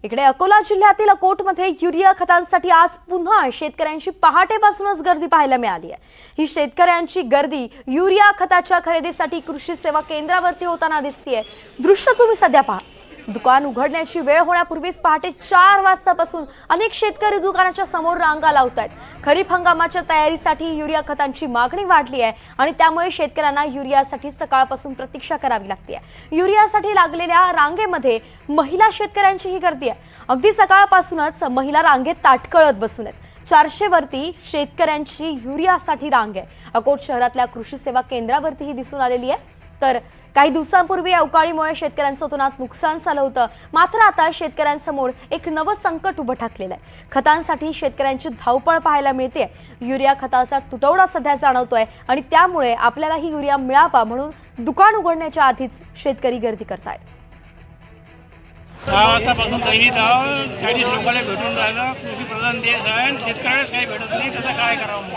इकडे अकोला जिल्ह्यातील अकोटमध्ये युरिया खतांसाठी आज पुन्हा शेतकऱ्यांची पहाटेपासूनच गर्दी पाहायला मिळाली आहे। ही शेतकऱ्यांची गर्दी युरिया खताच्या खरेदीसाठी कृषी सेवा केंद्रावरती होताना दिसतेय। दृश्य तुम्ही सध्या पहा। दुकान उघडण्याची वेळ होण्यापूर्वीच पहाटे 4 वाजतापासून अनेक शेतकरी दुकानाच्या समोर रांगा लावतात। खरीप हंगामाच्या तयारीसाठी युरिया खतांची मागणी वाढली आहे आणि त्यामुळे शेतकऱ्यांना युरियासाठी सकाळपासून प्रतीक्षा करावी लागते। युरियासाठी लागलेल्या रांगेमध्ये महिला शेतकऱ्यांची ही गर्दी आहे। अगदी सकाळपासूनच महिला रांगेत ताटकळत बसून आहेत। 400 वरती शेतकऱ्यांची युरियासाठी रांग आहे। अकोट शहरातल्या कृषी सेवा केंद्रावरती ही दिसून आलेली आहे। तर काही दिवसांपूर्वी अवकाळीमुळे शेतकऱ्यांचं उन्हात नुकसान झालं होतं, मात्र आता शेतकऱ्यांसमोर एक नवं संकट उभं ठाकलेलं आहे। खतांसाठी शेतकऱ्यांची धावपळ पाहायला मिळते। युरिया खताचा तुटवडा सध्या जाणवतोय आणि त्यामुळे आपल्याला ही युरिया मिळावा म्हणून दुकान उघडण्याच्या आधीच शेतकरी गर्दी करतायत। 6 वाजतापासून दैनिक 40 लोकांना भेटून राहिलं। कृषी प्रधान देश आहे आणि शेतकऱ्यालाच काही भेटत नाही, त्याचं काय करावं?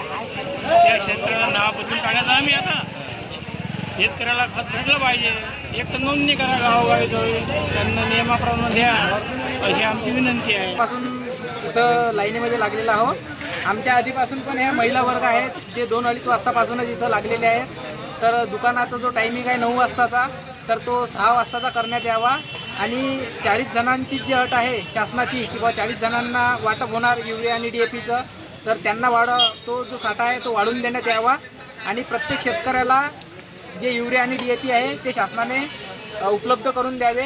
त्या शेतकऱ्याला नाव बदलून टाकायचं आम्ही आता। शेतकऱ्याला खत भेटलं पाहिजे, एक तर नोंदणी करा गावोगावी जाऊन, त्यांना नियमाप्रमाणे द्या अशी आमची विनंती आहे। पासून इथं लाईनीमध्ये लागलेला आहोत। आमच्या आधीपासून पण ह्या महिला वर्ग आहेत जे 2-2:30 वाजतापासूनच इथं लागलेले आहेत। तर दुकानाचा जो टायमिंग आहे 9 वाजताचा, तर तो 6 वाजताचा करण्यात यावा आणि 40 जणांची जी अट आहे शासनाची किंवा 40 जणांना वाटप होणार युरिया आणि DAPचं, तर त्यांना तो जो साठा आहे तो वाढवून देण्यात यावा आणि प्रत्येक शेतकऱ्याला जे युरिया आणि DAP आहे ते शासनाने उपलब्ध करून द्यावे।